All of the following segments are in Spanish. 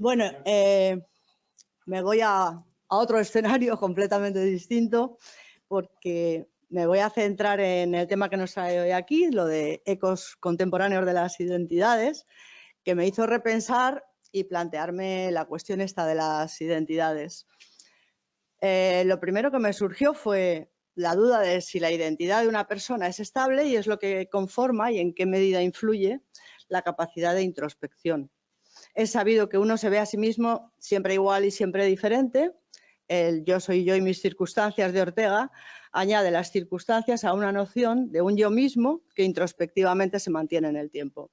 Bueno, me voy a otro escenario completamente distinto porque me voy a centrar en el tema que nos trae hoy aquí, lo de ecos contemporáneos de las identidades, que me hizo repensar y plantearme la cuestión esta de las identidades. Lo primero que me surgió fue la duda de si la identidad de una persona es estable y es lo que conforma y en qué medida influye la capacidad de introspección. Es sabido que uno se ve a sí mismo siempre igual y siempre diferente. El yo soy yo y mis circunstancias de Ortega añade las circunstancias a una noción de un yo mismo que introspectivamente se mantiene en el tiempo.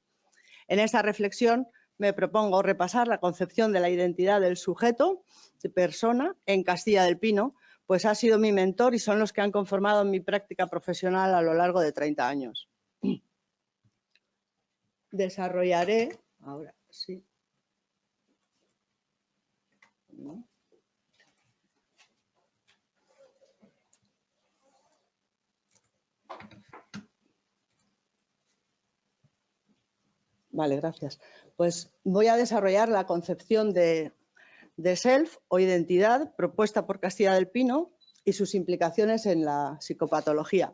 En esa reflexión me propongo repasar la concepción de la identidad del sujeto, de persona, en Castilla del Pino, pues ha sido mi mentor y son los que han conformado mi práctica profesional a lo largo de 30 años. Desarrollaré, ahora sí. ¿No? Vale, gracias. Pues voy a desarrollar la concepción de self o identidad propuesta por Castilla del Pino y sus implicaciones en la psicopatología.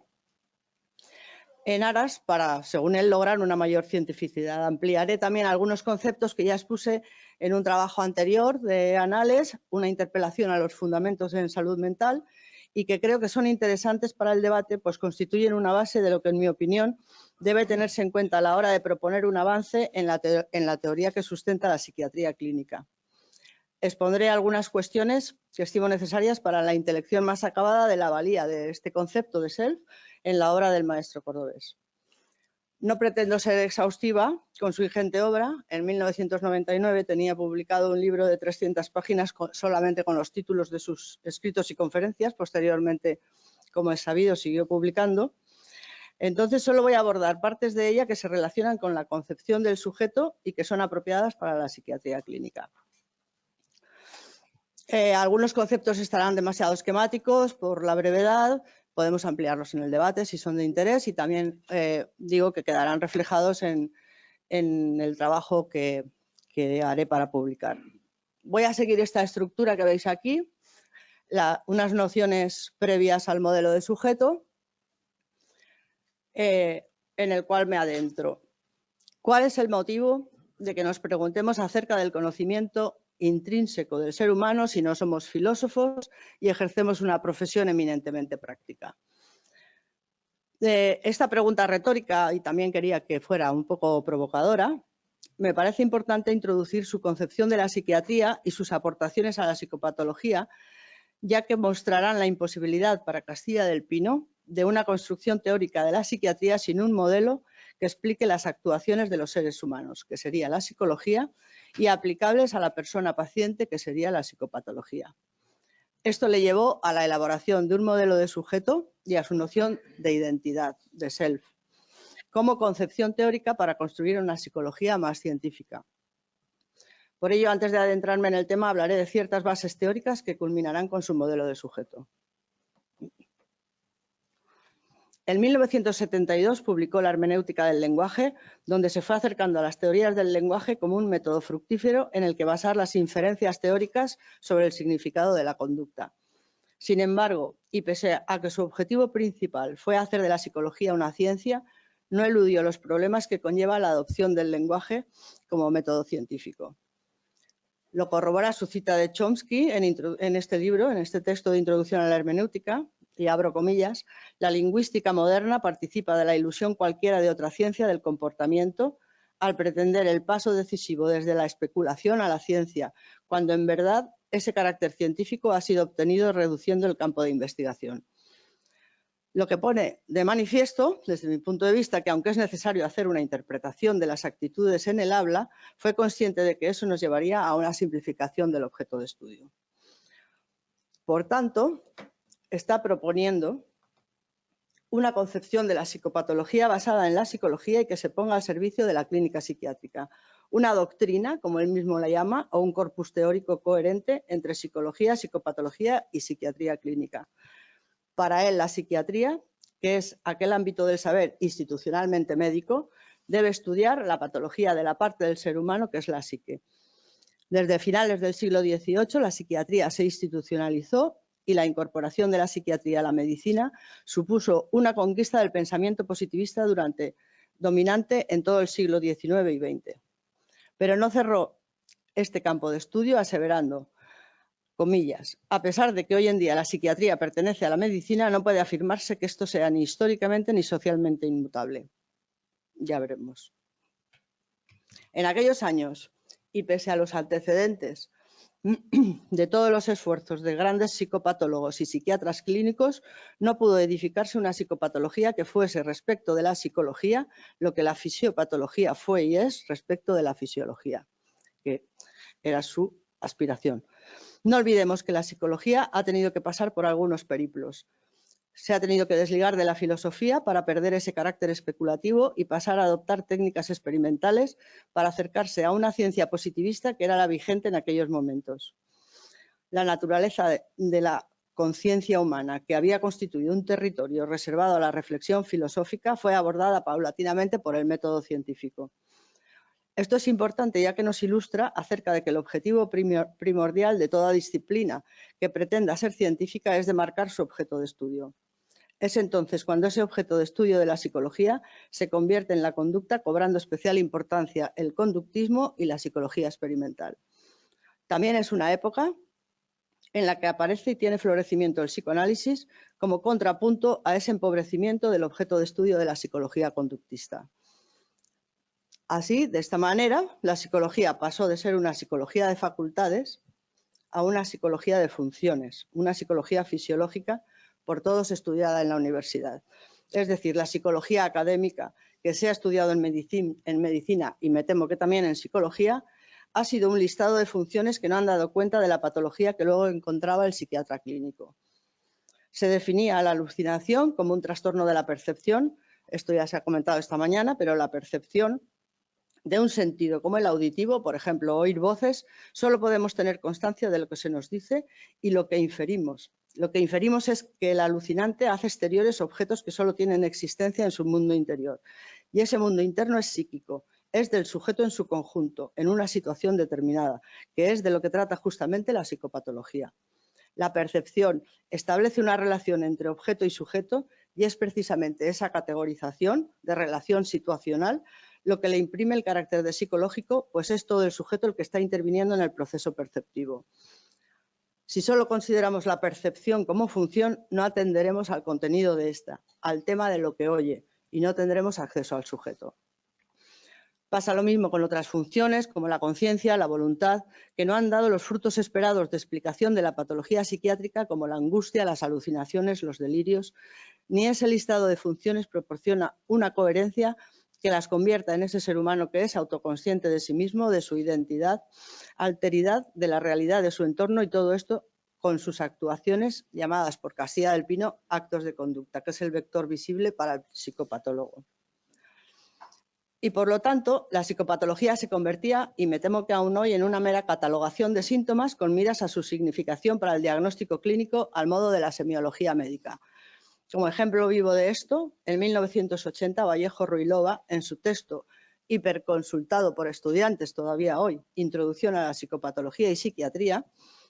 En aras para, según él, lograr una mayor cientificidad. Ampliaré también algunos conceptos que ya expuse en un trabajo anterior de Anales, una interpelación a los fundamentos en salud mental, y que creo que son interesantes para el debate, pues constituyen una base de lo que, en mi opinión, debe tenerse en cuenta a la hora de proponer un avance en la teoría que sustenta la psiquiatría clínica. Expondré algunas cuestiones que estimo necesarias para la intelección más acabada de la valía de este concepto de self en la obra del maestro cordobés. No pretendo ser exhaustiva con su ingente obra. En 1999 tenía publicado un libro de 300 páginas solamente con los títulos de sus escritos y conferencias. Posteriormente, como es sabido, siguió publicando. Entonces, solo voy a abordar partes de ella que se relacionan con la concepción del sujeto y que son apropiadas para la psiquiatría clínica. Algunos conceptos estarán demasiado esquemáticos por la brevedad. Podemos ampliarlos en el debate si son de interés y también digo que quedarán reflejados en el trabajo que haré para publicar. Voy a seguir esta estructura que veis aquí, unas nociones previas al modelo de sujeto, en el cual me adentro. ¿Cuál es el motivo de que nos preguntemos acerca del conocimiento intrínseco del ser humano si no somos filósofos y ejercemos una profesión eminentemente práctica? Esta pregunta retórica, y también quería que fuera un poco provocadora, me parece importante introducir su concepción de la psiquiatría y sus aportaciones a la psicopatología, ya que mostrarán la imposibilidad para Castilla del Pino de una construcción teórica de la psiquiatría sin un modelo que explique las actuaciones de los seres humanos, que sería la psicología, y aplicables a la persona paciente, que sería la psicopatología. Esto le llevó a la elaboración de un modelo de sujeto y a su noción de identidad, de self, como concepción teórica para construir una psicología más científica. Por ello, antes de adentrarme en el tema, hablaré de ciertas bases teóricas que culminarán con su modelo de sujeto. En 1972 publicó La hermenéutica del lenguaje, donde se fue acercando a las teorías del lenguaje como un método fructífero en el que basar las inferencias teóricas sobre el significado de la conducta. Sin embargo, y pese a que su objetivo principal fue hacer de la psicología una ciencia, no eludió los problemas que conlleva la adopción del lenguaje como método científico. Lo corrobora su cita de Chomsky en este libro, en este texto de Introducción a la hermenéutica, y abro comillas: la lingüística moderna participa de la ilusión cualquiera de otra ciencia del comportamiento al pretender el paso decisivo desde la especulación a la ciencia, cuando en verdad ese carácter científico ha sido obtenido reduciendo el campo de investigación. Lo que pone de manifiesto, desde mi punto de vista, que aunque es necesario hacer una interpretación de las actitudes en el habla, fue consciente de que eso nos llevaría a una simplificación del objeto de estudio. Por tanto, está proponiendo una concepción de la psicopatología basada en la psicología y que se ponga al servicio de la clínica psiquiátrica. Una doctrina, como él mismo la llama, o un corpus teórico coherente entre psicología, psicopatología y psiquiatría clínica. Para él, la psiquiatría, que es aquel ámbito del saber institucionalmente médico, debe estudiar la patología de la parte del ser humano que es la psique. Desde finales del siglo XVIII la psiquiatría se institucionalizó y la incorporación de la psiquiatría a la medicina supuso una conquista del pensamiento positivista dominante en todo el siglo XIX y XX. Pero no cerró este campo de estudio aseverando, comillas, a pesar de que hoy en día la psiquiatría pertenece a la medicina, no puede afirmarse que esto sea ni históricamente ni socialmente inmutable. Ya veremos. En aquellos años, y pese a los antecedentes de todos los esfuerzos de grandes psicopatólogos y psiquiatras clínicos, no pudo edificarse una psicopatología que fuese respecto de la psicología lo que la fisiopatología fue y es respecto de la fisiología, que era su aspiración. No olvidemos que la psicología ha tenido que pasar por algunos periplos. Se ha tenido que desligar de la filosofía para perder ese carácter especulativo y pasar a adoptar técnicas experimentales para acercarse a una ciencia positivista que era la vigente en aquellos momentos. La naturaleza de la conciencia humana, que había constituido un territorio reservado a la reflexión filosófica, fue abordada paulatinamente por el método científico. Esto es importante ya que nos ilustra acerca de que el objetivo primordial de toda disciplina que pretenda ser científica es demarcar su objeto de estudio. Es entonces cuando ese objeto de estudio de la psicología se convierte en la conducta, cobrando especial importancia el conductismo y la psicología experimental. También es una época en la que aparece y tiene florecimiento el psicoanálisis como contrapunto a ese empobrecimiento del objeto de estudio de la psicología conductista. Así, de esta manera, la psicología pasó de ser una psicología de facultades a una psicología de funciones, una psicología fisiológica por todos estudiada en la universidad. Es decir, la psicología académica que se ha estudiado en medicina y me temo que también en psicología, ha sido un listado de funciones que no han dado cuenta de la patología que luego encontraba el psiquiatra clínico. Se definía la alucinación como un trastorno de la percepción, esto ya se ha comentado esta mañana, pero la percepción de un sentido como el auditivo, por ejemplo, oír voces, solo podemos tener constancia de lo que se nos dice y lo que inferimos. Lo que inferimos es que el alucinante hace exteriores objetos que solo tienen existencia en su mundo interior. Y ese mundo interno es psíquico, es del sujeto en su conjunto, en una situación determinada, que es de lo que trata justamente la psicopatología. La percepción establece una relación entre objeto y sujeto y es precisamente esa categorización de relación situacional lo que le imprime el carácter de psicológico, pues es todo el sujeto el que está interviniendo en el proceso perceptivo. Si solo consideramos la percepción como función, no atenderemos al contenido de esta, al tema de lo que oye, y no tendremos acceso al sujeto. Pasa lo mismo con otras funciones, como la conciencia, la voluntad, que no han dado los frutos esperados de explicación de la patología psiquiátrica, como la angustia, las alucinaciones, los delirios, ni ese listado de funciones proporciona una coherencia que las convierta en ese ser humano que es autoconsciente de sí mismo, de su identidad, alteridad de la realidad de su entorno y todo esto con sus actuaciones llamadas por Castilla del Pino actos de conducta, que es el vector visible para el psicopatólogo. Y por lo tanto, la psicopatología se convertía, y me temo que aún hoy, en una mera catalogación de síntomas con miras a su significación para el diagnóstico clínico al modo de la semiología médica. Como ejemplo vivo de esto, en 1980 Vallejo Ruilova, en su texto hiperconsultado por estudiantes todavía hoy, Introducción a la psicopatología y psiquiatría,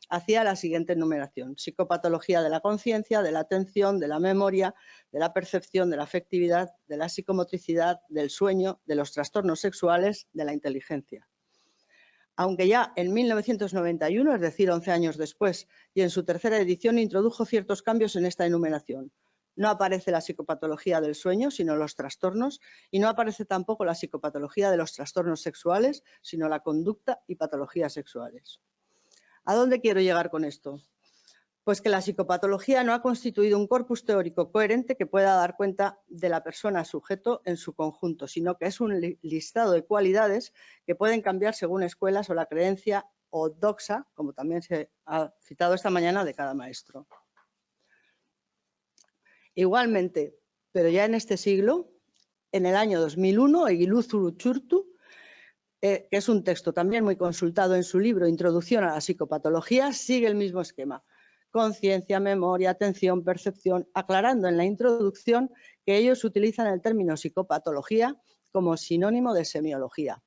hacía la siguiente enumeración: psicopatología de la conciencia, de la atención, de la memoria, de la percepción, de la afectividad, de la psicomotricidad, del sueño, de los trastornos sexuales, de la inteligencia. Aunque ya en 1991, es decir, 11 años después, y en su tercera edición introdujo ciertos cambios en esta enumeración. No aparece la psicopatología del sueño, sino los trastornos, y no aparece tampoco la psicopatología de los trastornos sexuales, sino la conducta y patologías sexuales. ¿A dónde quiero llegar con esto? Pues que la psicopatología no ha constituido un corpus teórico coherente que pueda dar cuenta de la persona sujeto en su conjunto, sino que es un listado de cualidades que pueden cambiar según escuelas o la creencia ortodoxa, como también se ha citado esta mañana, de cada maestro. Igualmente, pero ya en este siglo, en el año 2001, Egilu Zurutxurtu, que es un texto también muy consultado en su libro Introducción a la psicopatología, sigue el mismo esquema: conciencia, memoria, atención, percepción, aclarando en la introducción que ellos utilizan el término psicopatología como sinónimo de semiología.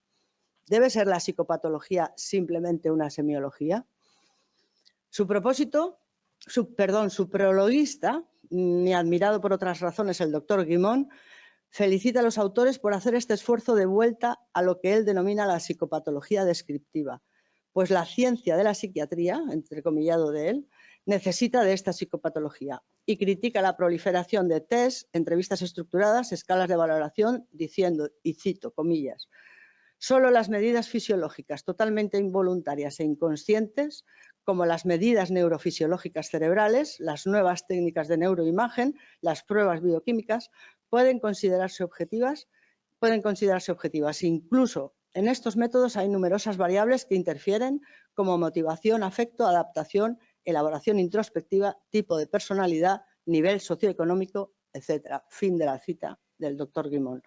¿Debe ser la psicopatología simplemente una semiología? Su prologuista, mi admirado por otras razones el doctor Guimond, felicita a los autores por hacer este esfuerzo de vuelta a lo que él denomina la psicopatología descriptiva, pues la ciencia de la psiquiatría, entrecomillado de él, necesita de esta psicopatología y critica la proliferación de test, entrevistas estructuradas, escalas de valoración, diciendo, y cito, comillas, solo las medidas fisiológicas totalmente involuntarias e inconscientes, como las medidas neurofisiológicas cerebrales, las nuevas técnicas de neuroimagen, las pruebas bioquímicas, pueden considerarse objetivas. Incluso en estos métodos hay numerosas variables que interfieren, como motivación, afecto, adaptación, elaboración introspectiva, tipo de personalidad, nivel socioeconómico, etc. Fin de la cita del doctor Guimond.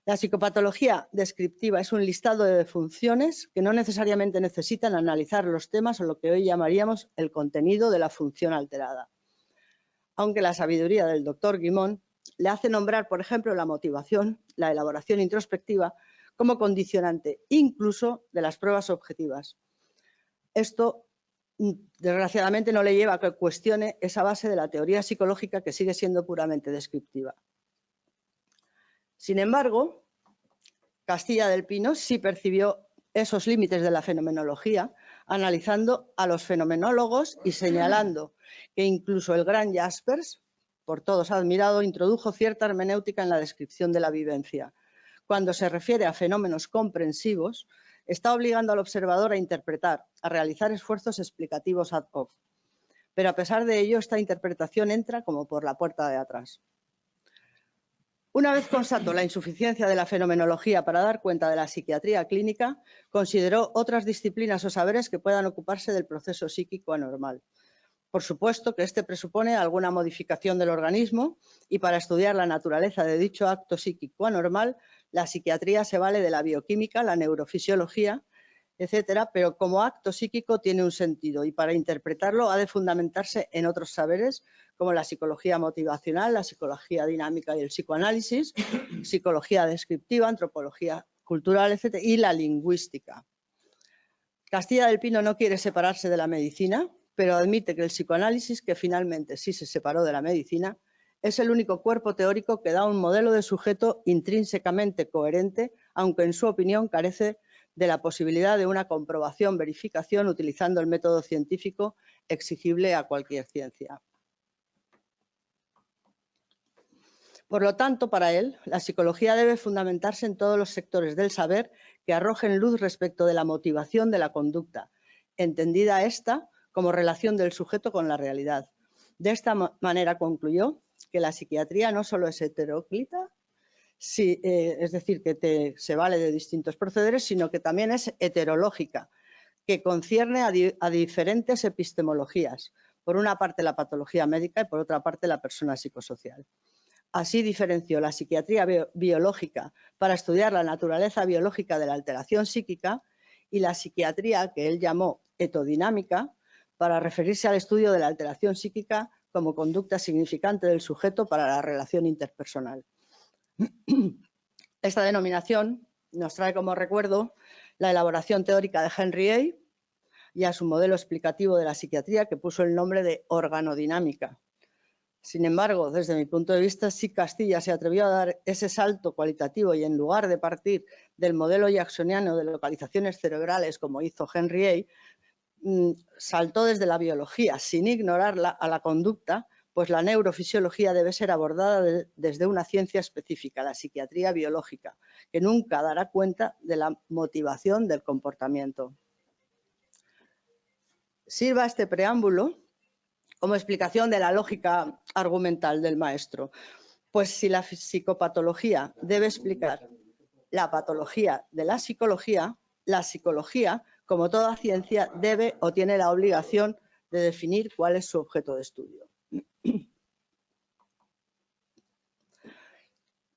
La psicopatología descriptiva es un listado de funciones que no necesariamente necesitan analizar los temas o lo que hoy llamaríamos el contenido de la función alterada. Aunque la sabiduría del doctor Guimond le hace nombrar, por ejemplo, la motivación, la elaboración introspectiva, como condicionante incluso de las pruebas objetivas. Esto, desgraciadamente, no le lleva a que cuestione esa base de la teoría psicológica que sigue siendo puramente descriptiva. Sin embargo, Castilla del Pino sí percibió esos límites de la fenomenología, analizando a los fenomenólogos y señalando que incluso el gran Jaspers, por todos admirado, introdujo cierta hermenéutica en la descripción de la vivencia. Cuando se refiere a fenómenos comprensivos, está obligando al observador a interpretar, a realizar esfuerzos explicativos ad hoc. Pero a pesar de ello, esta interpretación entra como por la puerta de atrás. Una vez constató la insuficiencia de la fenomenología para dar cuenta de la psiquiatría clínica, consideró otras disciplinas o saberes que puedan ocuparse del proceso psíquico anormal. Por supuesto que este presupone alguna modificación del organismo y para estudiar la naturaleza de dicho acto psíquico anormal, la psiquiatría se vale de la bioquímica, la neurofisiología, etcétera, pero como acto psíquico tiene un sentido y para interpretarlo ha de fundamentarse en otros saberes como la psicología motivacional, la psicología dinámica y el psicoanálisis, psicología descriptiva, antropología cultural, etcétera, y la lingüística. Castilla del Pino no quiere separarse de la medicina, pero admite que el psicoanálisis, que finalmente sí se separó de la medicina, es el único cuerpo teórico que da un modelo de sujeto intrínsecamente coherente, aunque en su opinión carece de la posibilidad de una comprobación, verificación, utilizando el método científico exigible a cualquier ciencia. Por lo tanto, para él, la psicología debe fundamentarse en todos los sectores del saber que arrojen luz respecto de la motivación de la conducta, entendida esta como relación del sujeto con la realidad. De esta manera concluyó que la psiquiatría no solo es heteróclita, es decir, que se vale de distintos procederes, sino que también es heterológica, que concierne a diferentes epistemologías. Por una parte la patología médica y por otra parte la persona psicosocial. Así diferenció la psiquiatría biológica para estudiar la naturaleza biológica de la alteración psíquica y la psiquiatría que él llamó etodinámica para referirse al estudio de la alteración psíquica como conducta significante del sujeto para la relación interpersonal. Esta denominación nos trae como recuerdo la elaboración teórica de Henry A. y a su modelo explicativo de la psiquiatría que puso el nombre de organodinámica. Sin embargo, desde mi punto de vista, sí Castilla se atrevió a dar ese salto cualitativo y en lugar de partir del modelo jacksoniano de localizaciones cerebrales como hizo Henry A., saltó desde la biología sin ignorarla a la conducta, pues la neurofisiología debe ser abordada desde una ciencia específica, la psiquiatría biológica, que nunca dará cuenta de la motivación del comportamiento. Sirva este preámbulo como explicación de la lógica argumental del maestro, pues si la psicopatología debe explicar la patología de la psicología, como toda ciencia, debe o tiene la obligación de definir cuál es su objeto de estudio.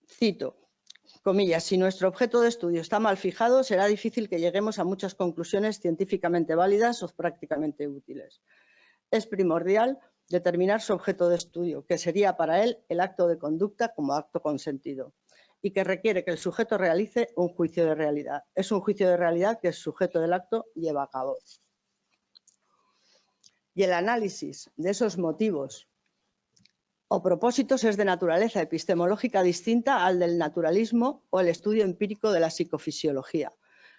Cito, comillas, si nuestro objeto de estudio está mal fijado, será difícil que lleguemos a muchas conclusiones científicamente válidas o prácticamente útiles. Es primordial determinar su objeto de estudio, que sería para él el acto de conducta como acto consentido. y que requiere que el sujeto realice un juicio de realidad. Es un juicio de realidad que el sujeto del acto lleva a cabo. Y el análisis de esos motivos o propósitos es de naturaleza epistemológica distinta al del naturalismo o el estudio empírico de la psicofisiología.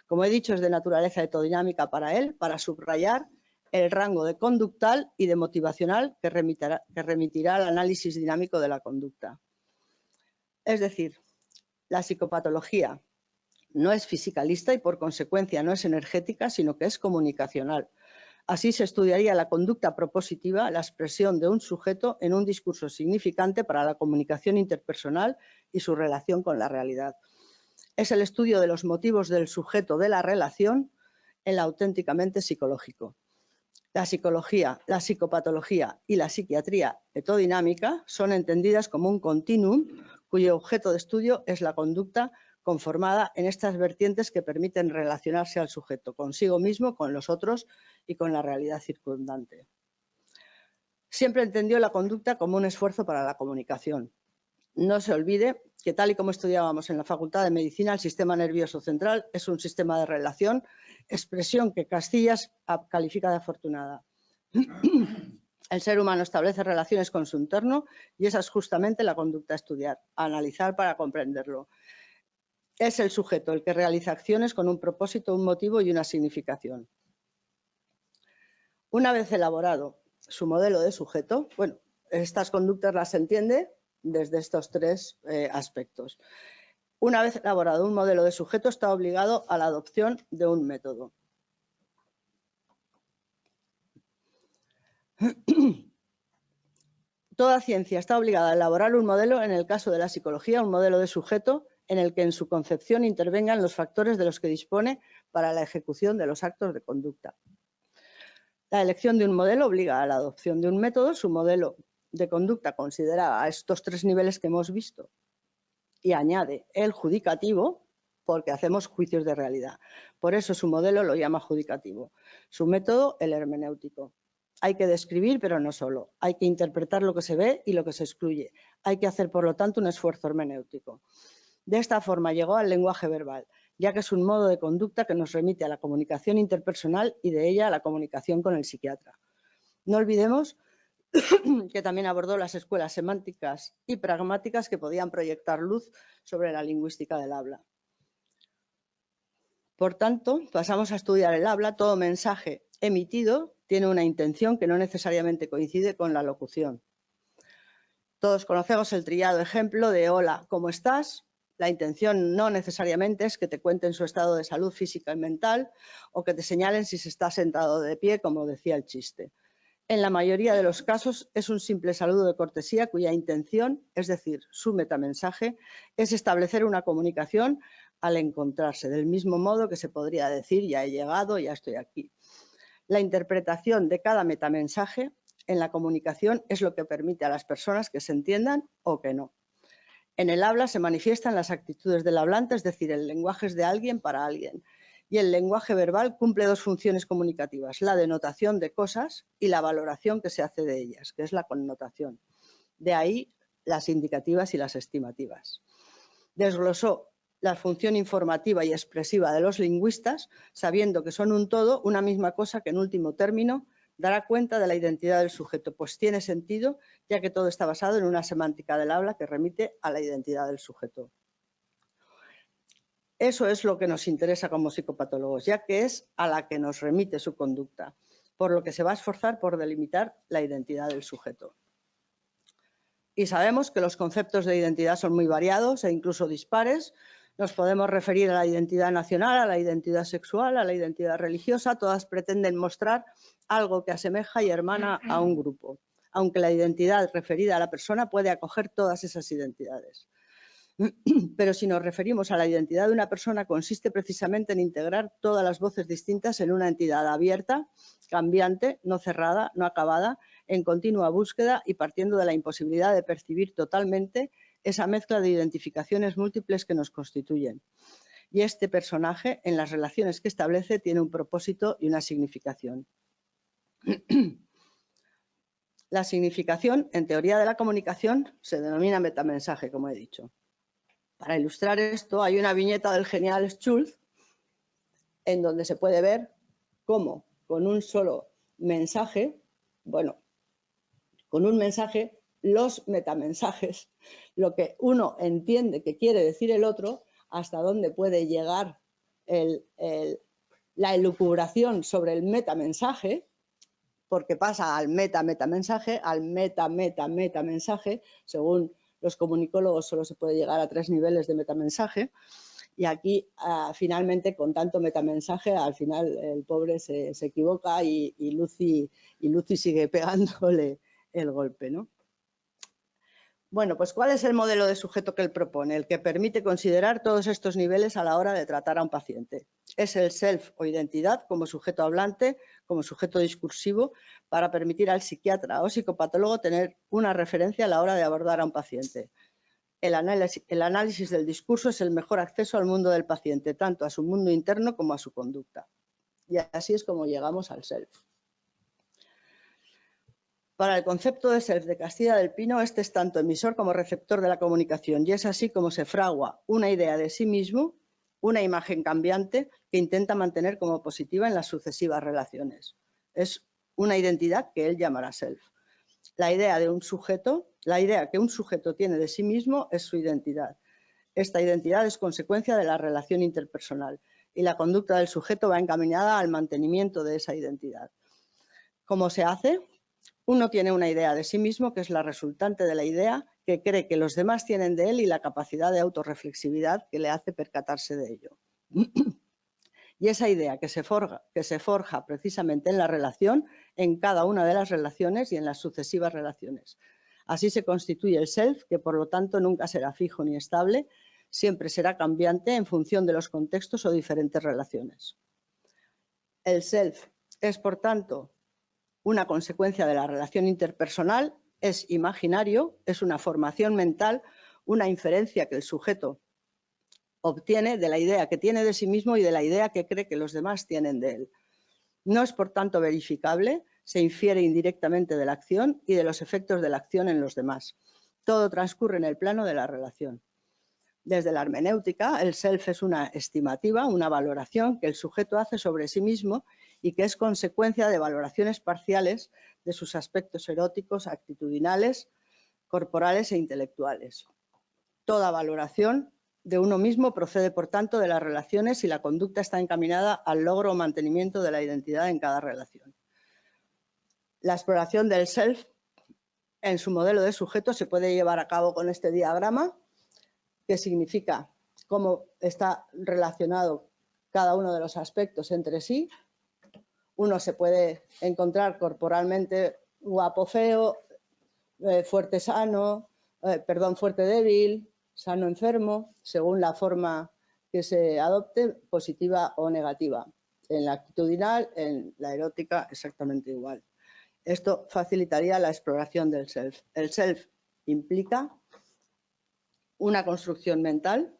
Como he dicho, es de naturaleza etodinámica para él, para subrayar el rango de conductal y de motivacional que remitirá al análisis dinámico de la conducta. Es decir, la psicopatología no es fisicalista y por consecuencia no es energética, sino que es comunicacional. Así se estudiaría la conducta propositiva, la expresión de un sujeto en un discurso significante para la comunicación interpersonal y su relación con la realidad. Es el estudio de los motivos del sujeto de la relación en lo auténticamente psicológico. La psicología, la psicopatología y la psiquiatría etodinámica son entendidas como un continuum cuyo objeto de estudio es la conducta conformada en estas vertientes que permiten relacionarse al sujeto consigo mismo, con los otros y con la realidad circundante. Siempre entendió la conducta como un esfuerzo para la comunicación. No se olvide que, tal y como estudiábamos en la Facultad de Medicina, el sistema nervioso central es un sistema de relación, expresión que Castillas califica de afortunada. El ser humano establece relaciones con su entorno y esa es justamente la conducta a estudiar, a analizar para comprenderlo. Es el sujeto el que realiza acciones con un propósito, un motivo y una significación. Una vez elaborado su modelo de sujeto, bueno, estas conductas las entiende desde estos tres aspectos. Una vez elaborado un modelo de sujeto, está obligado a la adopción de un método. Toda ciencia está obligada a elaborar un modelo, en el caso de la psicología, un modelo de sujeto en el que en su concepción intervengan los factores de los que dispone para la ejecución de los actos de conducta. La elección de un modelo obliga a la adopción de un método. Su modelo de conducta considera a estos tres niveles que hemos visto y añade el judicativo, porque hacemos juicios de realidad. Por eso su modelo lo llama judicativo. Su método, el hermenéutico. Hay que describir, pero no solo. Hay que interpretar lo que se ve y lo que se excluye. Hay que hacer, por lo tanto, un esfuerzo hermenéutico. De esta forma llegó al lenguaje verbal, ya que es un modo de conducta que nos remite a la comunicación interpersonal y de ella a la comunicación con el psiquiatra. No olvidemos que también abordó las escuelas semánticas y pragmáticas que podían proyectar luz sobre la lingüística del habla. Por tanto, pasamos a estudiar el habla. Todo mensaje emitido tiene una intención que no necesariamente coincide con la locución. Todos conocemos el trillado ejemplo de hola, ¿cómo estás? La intención no necesariamente es que te cuenten su estado de salud física y mental o que te señalen si se está sentado de pie, como decía el chiste. En la mayoría de los casos es un simple saludo de cortesía cuya intención, es decir, su metamensaje, es establecer una comunicación al encontrarse, del mismo modo que se podría decir ya he llegado, ya estoy aquí. La interpretación de cada metamensaje en la comunicación es lo que permite a las personas que se entiendan o que no. En el habla se manifiestan las actitudes del hablante, es decir, el lenguaje es de alguien para alguien. Y el lenguaje verbal cumple dos funciones comunicativas, la denotación de cosas y la valoración que se hace de ellas, que es la connotación. De ahí las indicativas y las estimativas. Desglosó la función informativa y expresiva de los lingüistas, sabiendo que son un todo, una misma cosa que en último término dará cuenta de la identidad del sujeto, pues tiene sentido, ya que todo está basado en una semántica del habla que remite a la identidad del sujeto. Eso es lo que nos interesa como psicopatólogos, ya que es a la que nos remite su conducta, por lo que se va a esforzar por delimitar la identidad del sujeto. Y sabemos que los conceptos de identidad son muy variados e incluso dispares. Nos podemos referir a la identidad nacional, a la identidad sexual, a la identidad religiosa. Todas pretenden mostrar algo que asemeja y hermana a un grupo, aunque la identidad referida a la persona puede acoger todas esas identidades. Pero si nos referimos a la identidad de una persona, consiste precisamente en integrar todas las voces distintas en una entidad abierta, cambiante, no cerrada, no acabada, en continua búsqueda y partiendo de la imposibilidad de percibir totalmente esa mezcla de identificaciones múltiples que nos constituyen. Y este personaje, en las relaciones que establece, tiene un propósito y una significación. La significación, en teoría de la comunicación, se denomina metamensaje, como he dicho. Para ilustrar esto, hay una viñeta del genial Schultz en donde se puede ver cómo con un solo mensaje, bueno, con un mensaje, los metamensajes, lo que uno entiende que quiere decir el otro, hasta dónde puede llegar la elucubración sobre el metamensaje, porque pasa al metamensaje, al metamensaje, según los comunicólogos solo se puede llegar a 3 niveles de metamensaje, y aquí finalmente con tanto metamensaje al final el pobre se equivoca y Lucy sigue pegándole el golpe, ¿no? Bueno, pues ¿cuál es el modelo de sujeto que él propone? El que permite considerar todos estos niveles a la hora de tratar a un paciente. Es el self o identidad como sujeto hablante, como sujeto discursivo, para permitir al psiquiatra o psicopatólogo tener una referencia a la hora de abordar a un paciente. El análisis del discurso es el mejor acceso al mundo del paciente, tanto a su mundo interno como a su conducta. Y así es como llegamos al self. Para el concepto de self de Castilla del Pino, este es tanto emisor como receptor de la comunicación y es así como se fragua una idea de sí mismo, una imagen cambiante que intenta mantener como positiva en las sucesivas relaciones. Es una identidad que él llamará self. La idea que un sujeto tiene de sí mismo es su identidad. Esta identidad es consecuencia de la relación interpersonal y la conducta del sujeto va encaminada al mantenimiento de esa identidad. ¿Cómo se hace? Uno tiene una idea de sí mismo que es la resultante de la idea que cree que los demás tienen de él y la capacidad de autorreflexividad que le hace percatarse de ello. Y esa idea que se forja precisamente en la relación, en cada una de las relaciones y en las sucesivas relaciones. Así se constituye el self, que por lo tanto nunca será fijo ni estable, siempre será cambiante en función de los contextos o diferentes relaciones. El self es, por tanto, una consecuencia de la relación interpersonal, es imaginario, es una formación mental, una inferencia que el sujeto obtiene de la idea que tiene de sí mismo y de la idea que cree que los demás tienen de él. No es, por tanto, verificable, se infiere indirectamente de la acción y de los efectos de la acción en los demás. Todo transcurre en el plano de la relación. Desde la hermenéutica, el self es una estimativa, una valoración que el sujeto hace sobre sí mismo y que es consecuencia de valoraciones parciales de sus aspectos eróticos, actitudinales, corporales e intelectuales. Toda valoración de uno mismo procede, por tanto, de las relaciones y la conducta está encaminada al logro o mantenimiento de la identidad en cada relación. La exploración del self en su modelo de sujeto se puede llevar a cabo con este diagrama, que significa cómo está relacionado cada uno de los aspectos entre sí. Uno se puede encontrar corporalmente guapo, feo, fuerte, sano, fuerte, débil, sano, enfermo, según la forma que se adopte, positiva o negativa. En la actitudinal, en la erótica, exactamente igual. Esto facilitaría la exploración del self. El self implica una construcción mental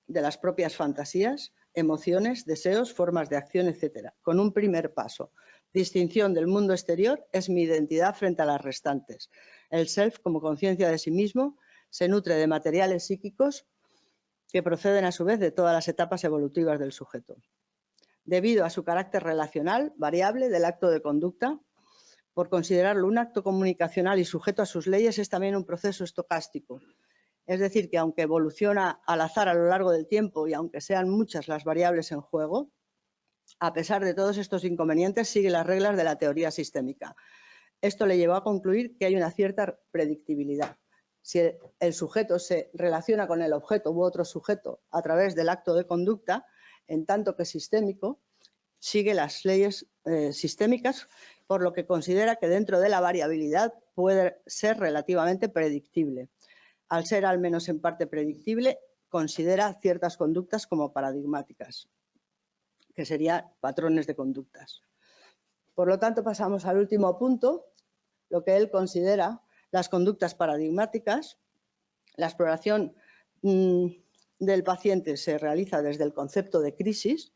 de las propias fantasías, emociones, deseos, formas de acción, etc. Con un primer paso. Distinción del mundo exterior es mi identidad frente a las restantes. El self, como conciencia de sí mismo, se nutre de materiales psíquicos que proceden a su vez de todas las etapas evolutivas del sujeto. Debido a su carácter relacional, variable del acto de conducta, por considerarlo un acto comunicacional y sujeto a sus leyes, es también un proceso estocástico. Es decir, que aunque evoluciona al azar a lo largo del tiempo y aunque sean muchas las variables en juego, a pesar de todos estos inconvenientes, sigue las reglas de la teoría sistémica. Esto le llevó a concluir que hay una cierta predictibilidad. Si el sujeto se relaciona con el objeto u otro sujeto a través del acto de conducta, en tanto que sistémico, sigue las leyes sistémicas, por lo que considera que dentro de la variabilidad puede ser relativamente predictible. Al ser al menos en parte predictible, considera ciertas conductas como paradigmáticas, que serían patrones de conductas. Por lo tanto, pasamos al último punto, lo que él considera las conductas paradigmáticas. La exploración del paciente se realiza desde el concepto de crisis.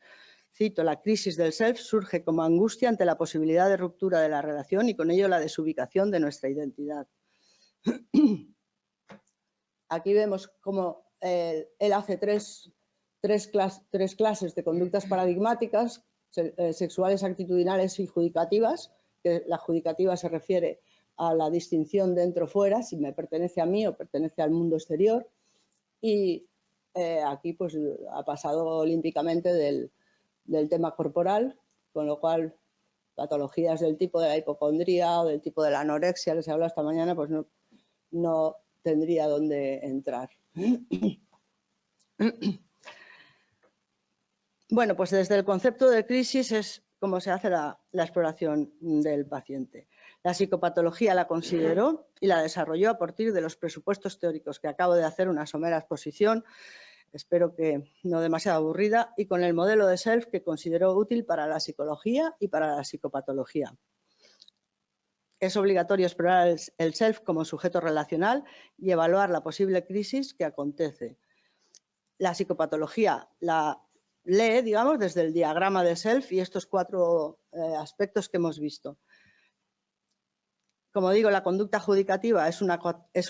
Cito, la crisis del self surge como angustia ante la posibilidad de ruptura de la relación y con ello la desubicación de nuestra identidad. Aquí vemos cómo él hace tres clases de conductas paradigmáticas, sexuales, actitudinales y judicativas, que la judicativa se refiere a la distinción dentro-fuera, si me pertenece a mí o pertenece al mundo exterior, y aquí pues ha pasado olímpicamente del tema corporal, con lo cual patologías del tipo de la hipocondría o del tipo de la anorexia que se habla esta mañana, pues no tendría dónde entrar. Bueno, pues desde el concepto de crisis es como se hace la exploración del paciente. La psicopatología la consideró y la desarrolló a partir de los presupuestos teóricos que acabo de hacer una somera exposición, espero que no demasiado aburrida, y con el modelo de SELF que consideró útil para la psicología y para la psicopatología. Es obligatorio explorar el SELF como sujeto relacional y evaluar la posible crisis que acontece. La psicopatología la lee, digamos, desde el diagrama de SELF y estos cuatro aspectos que hemos visto. Como digo, la conducta adjudicativa es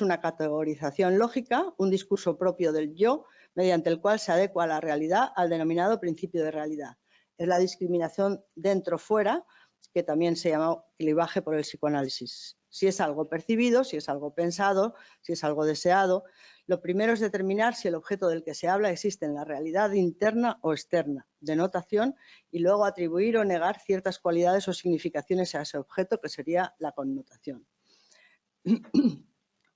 una categorización lógica, un discurso propio del yo, mediante el cual se adecua la realidad al denominado principio de realidad. Es la discriminación dentro-fuera, que también se llama clivaje por el psicoanálisis. Si es algo percibido, si es algo pensado, si es algo deseado. Lo primero es determinar si el objeto del que se habla existe en la realidad interna o externa, denotación, y luego atribuir o negar ciertas cualidades o significaciones a ese objeto, que sería la connotación.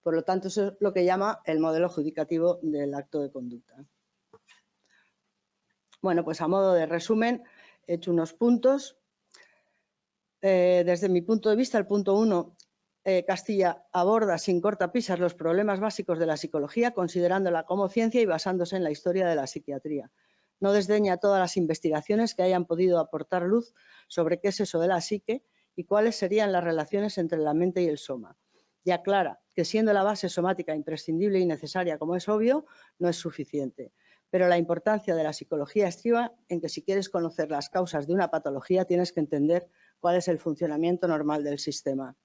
Por lo tanto, eso es lo que llama el modelo adjudicativo del acto de conducta. Bueno, pues a modo de resumen, he hecho unos puntos. Desde mi punto de vista, el punto 1, Castilla aborda sin cortapisas los problemas básicos de la psicología, considerándola como ciencia y basándose en la historia de la psiquiatría. No desdeña todas las investigaciones que hayan podido aportar luz sobre qué es eso de la psique y cuáles serían las relaciones entre la mente y el soma. Y aclara que siendo la base somática imprescindible y necesaria, como es obvio, no es suficiente. Pero la importancia de la psicología estriba en que si quieres conocer las causas de una patología tienes que entender cuál es el funcionamiento normal del sistema.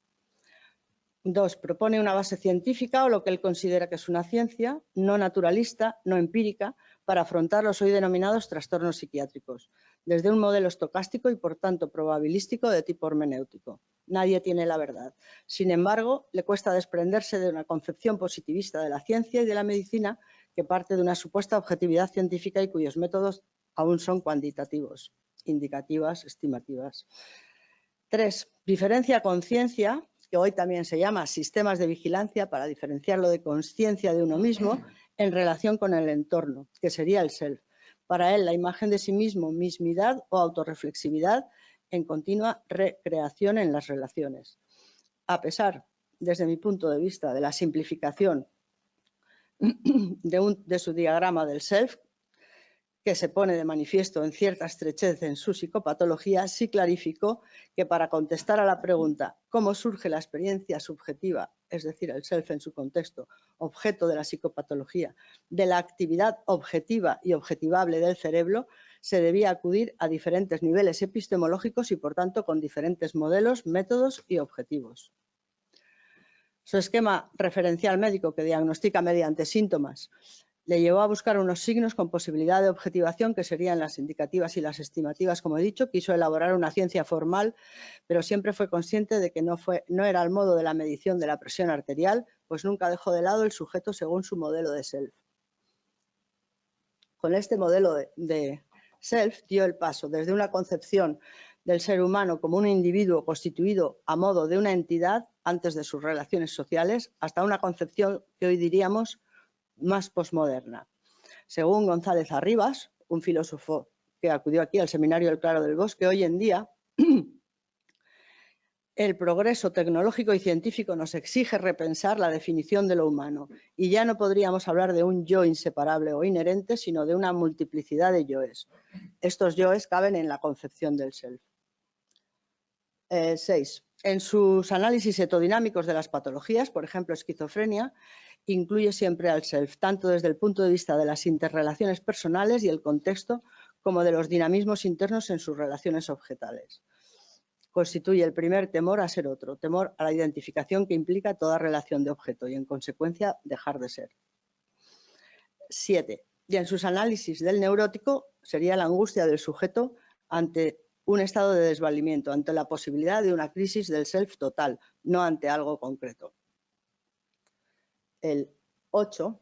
2. Propone una base científica o lo que él considera que es una ciencia, no naturalista, no empírica, para afrontar los hoy denominados trastornos psiquiátricos, desde un modelo estocástico y por tanto probabilístico de tipo hermenéutico. Nadie tiene la verdad. Sin embargo, le cuesta desprenderse de una concepción positivista de la ciencia y de la medicina que parte de una supuesta objetividad científica y cuyos métodos aún son cuantitativos, indicativas, estimativas. 3. Diferencia conciencia, que hoy también se llama sistemas de vigilancia para diferenciarlo de conciencia de uno mismo en relación con el entorno, que sería el self. Para él, la imagen de sí mismo, mismidad o autorreflexividad en continua recreación en las relaciones. A pesar, desde mi punto de vista, de la simplificación de su diagrama del self, que se pone de manifiesto en cierta estrechez en su psicopatología, sí clarificó que para contestar a la pregunta ¿cómo surge la experiencia subjetiva, es decir, el self en su contexto, objeto de la psicopatología, de la actividad objetiva y objetivable del cerebro, se debía acudir a diferentes niveles epistemológicos y, por tanto, con diferentes modelos, métodos y objetivos? Su esquema referencial médico, que diagnostica mediante síntomas, le llevó a buscar unos signos con posibilidad de objetivación que serían las indicativas y las estimativas, como he dicho. Quiso elaborar una ciencia formal, pero siempre fue consciente de que no era al modo de la medición de la presión arterial, pues nunca dejó de lado el sujeto según su modelo de self. Con este modelo de self dio el paso desde una concepción del ser humano como un individuo constituido a modo de una entidad antes de sus relaciones sociales, hasta una concepción que hoy diríamos más posmoderna. Según González Arribas, un filósofo que acudió aquí al seminario del Claro del Bosque, hoy en día el progreso tecnológico y científico nos exige repensar la definición de lo humano y ya no podríamos hablar de un yo inseparable o inherente, sino de una multiplicidad de yoes. Estos yoes caben en la concepción del self. 6. En sus análisis etodinámicos de las patologías, por ejemplo, esquizofrenia, incluye siempre al self, tanto desde el punto de vista de las interrelaciones personales y el contexto, como de los dinamismos internos en sus relaciones objetales. Constituye el primer temor a ser otro, temor a la identificación que implica toda relación de objeto y, en consecuencia, dejar de ser. 7. Y en sus análisis del neurótico sería la angustia del sujeto ante un estado de desvalimiento, ante la posibilidad de una crisis del self total, no ante algo concreto. El 8.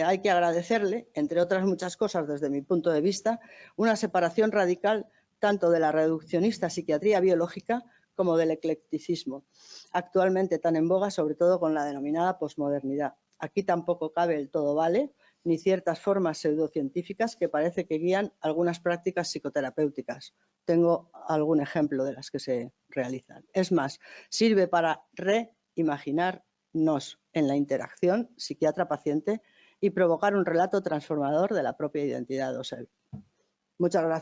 Hay que agradecerle, entre otras muchas cosas desde mi punto de vista, una separación radical tanto de la reduccionista psiquiatría biológica como del eclecticismo, actualmente tan en boga, sobre todo con la denominada posmodernidad. Aquí tampoco cabe el todo vale, ni ciertas formas pseudocientíficas que parece que guían algunas prácticas psicoterapéuticas. Tengo algún ejemplo de las que se realizan. Es más, sirve para reimaginarnos en la interacción psiquiatra-paciente y provocar un relato transformador de la propia identidad o self. Muchas gracias.